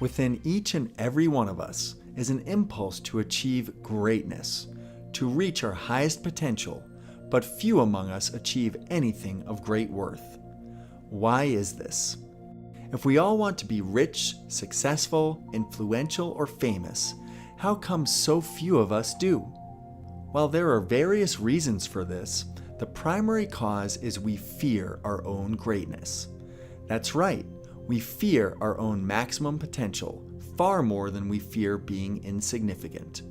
Within each and every one of us is an impulse to achieve greatness, to reach our highest potential, but few among us achieve anything of great worth. Why is this? If we all want to be rich, successful, influential, or famous, how come so few of us do? While there are various reasons for this, the primary cause is we fear our own greatness. That's right. We fear our own maximum potential far more than we fear being insignificant.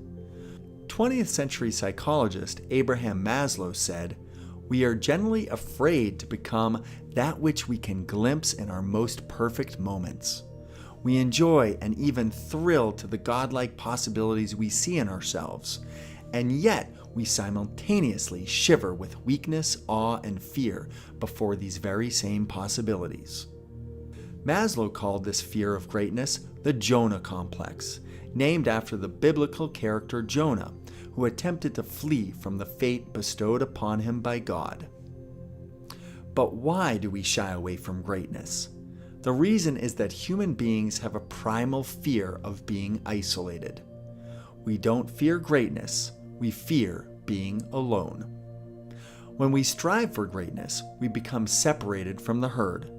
20th century psychologist Abraham Maslow said, "We are generally afraid to become that which we can glimpse in our most perfect moments. We enjoy and even thrill to the godlike possibilities we see in ourselves, and yet we simultaneously shiver with weakness, awe, and fear before these very same possibilities." Maslow called this fear of greatness the Jonah complex, named after the biblical character Jonah, who attempted to flee from the fate bestowed upon him by God. But why do we shy away from greatness? The reason is that human beings have a primal fear of being isolated. We don't fear greatness, we fear being alone. When we strive for greatness, we become separated from the herd.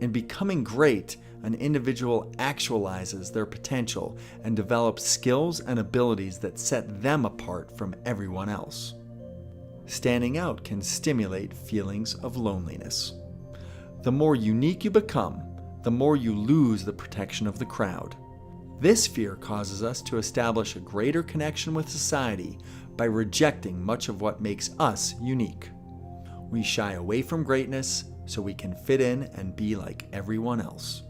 In becoming great, an individual actualizes their potential and develops skills and abilities that set them apart from everyone else. Standing out can stimulate feelings of loneliness. The more unique you become, the more you lose the protection of the crowd. This fear causes us to establish a greater connection with society by rejecting much of what makes us unique. We shy away from greatness so we can fit in and be like everyone else.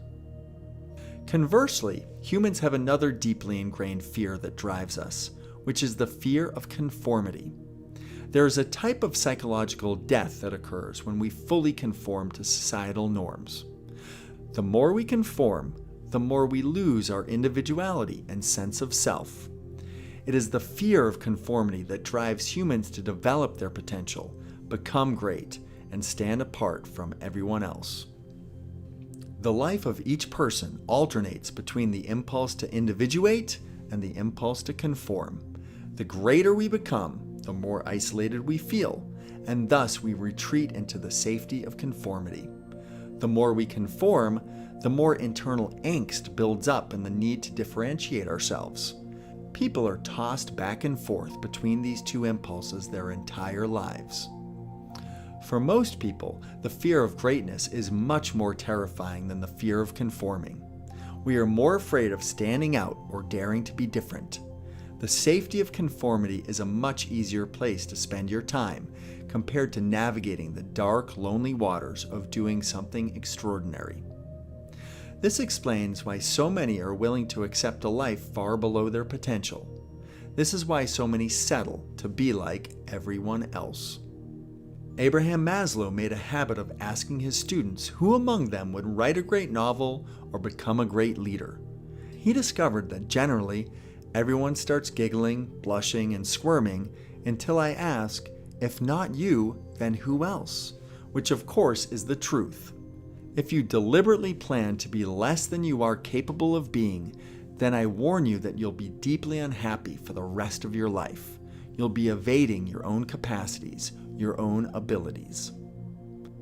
Conversely, humans have another deeply ingrained fear that drives us, which is the fear of conformity. There is a type of psychological death that occurs when we fully conform to societal norms. The more we conform, the more we lose our individuality and sense of self. It is the fear of conformity that drives humans to develop their potential, become great, and stand apart from everyone else. The life of each person alternates between the impulse to individuate and the impulse to conform. The greater we become, the more isolated we feel, and thus we retreat into the safety of conformity. The more we conform, the more internal angst builds up in the need to differentiate ourselves. People are tossed back and forth between these two impulses their entire lives. For most people, the fear of greatness is much more terrifying than the fear of conforming. We are more afraid of standing out or daring to be different. The safety of conformity is a much easier place to spend your time compared to navigating the dark, lonely waters of doing something extraordinary. This explains why so many are willing to accept a life far below their potential. This is why so many settle to be like everyone else. Abraham Maslow made a habit of asking his students who among them would write a great novel or become a great leader. He discovered that generally, everyone starts giggling, blushing, and squirming until I ask, if not you, then who else? Which of course is the truth. If you deliberately plan to be less than you are capable of being, then I warn you that you'll be deeply unhappy for the rest of your life. You'll be evading your own capacities, your own abilities.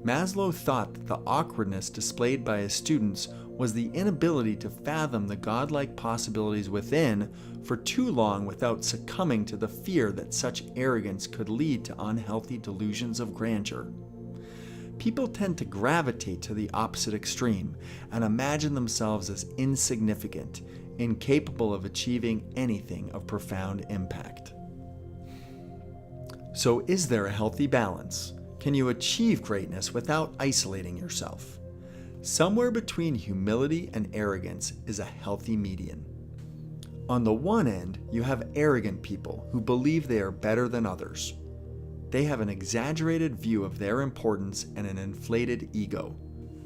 Maslow thought that the awkwardness displayed by his students was the inability to fathom the godlike possibilities within for too long without succumbing to the fear that such arrogance could lead to unhealthy delusions of grandeur. People tend to gravitate to the opposite extreme and imagine themselves as insignificant, incapable of achieving anything of profound impact. So, is there a healthy balance? Can you achieve greatness without isolating yourself? Somewhere between humility and arrogance is a healthy median. On the one end, you have arrogant people who believe they are better than others. They have an exaggerated view of their importance and an inflated ego.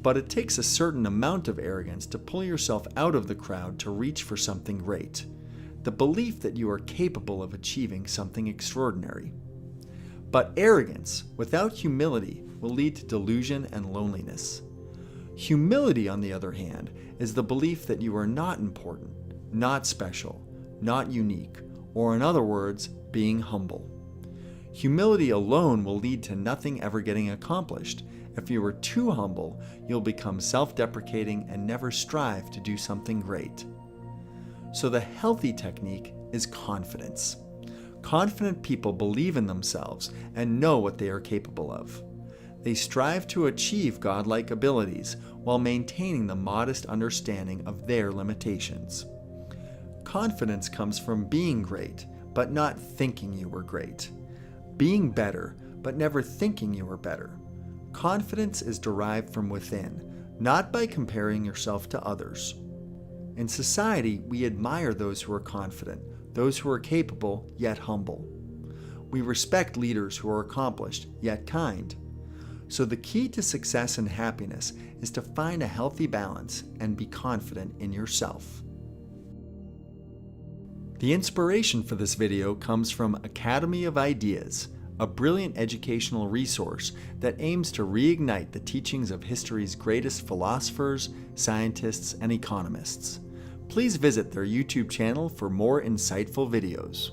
But it takes a certain amount of arrogance to pull yourself out of the crowd to reach for something great. The belief that you are capable of achieving something extraordinary. But arrogance without humility will lead to delusion and loneliness. Humility, on the other hand, is the belief that you are not important, not special, not unique, or in other words, being humble. Humility alone will lead to nothing ever getting accomplished. If you are too humble, you'll become self-deprecating and never strive to do something great. So the healthy technique is confidence. Confident people believe in themselves and know what they are capable of. They strive to achieve godlike abilities while maintaining the modest understanding of their limitations. Confidence comes from being great, but not thinking you were great. Being better, but never thinking you were better. Confidence is derived from within, not by comparing yourself to others. In society, we admire those who are confident, those who are capable yet humble. We respect leaders who are accomplished yet kind. So the key to success and happiness is to find a healthy balance and be confident in yourself. The inspiration for this video comes from Academy of Ideas, a brilliant educational resource that aims to reignite the teachings of history's greatest philosophers, scientists, and economists. Please visit their YouTube channel for more insightful videos.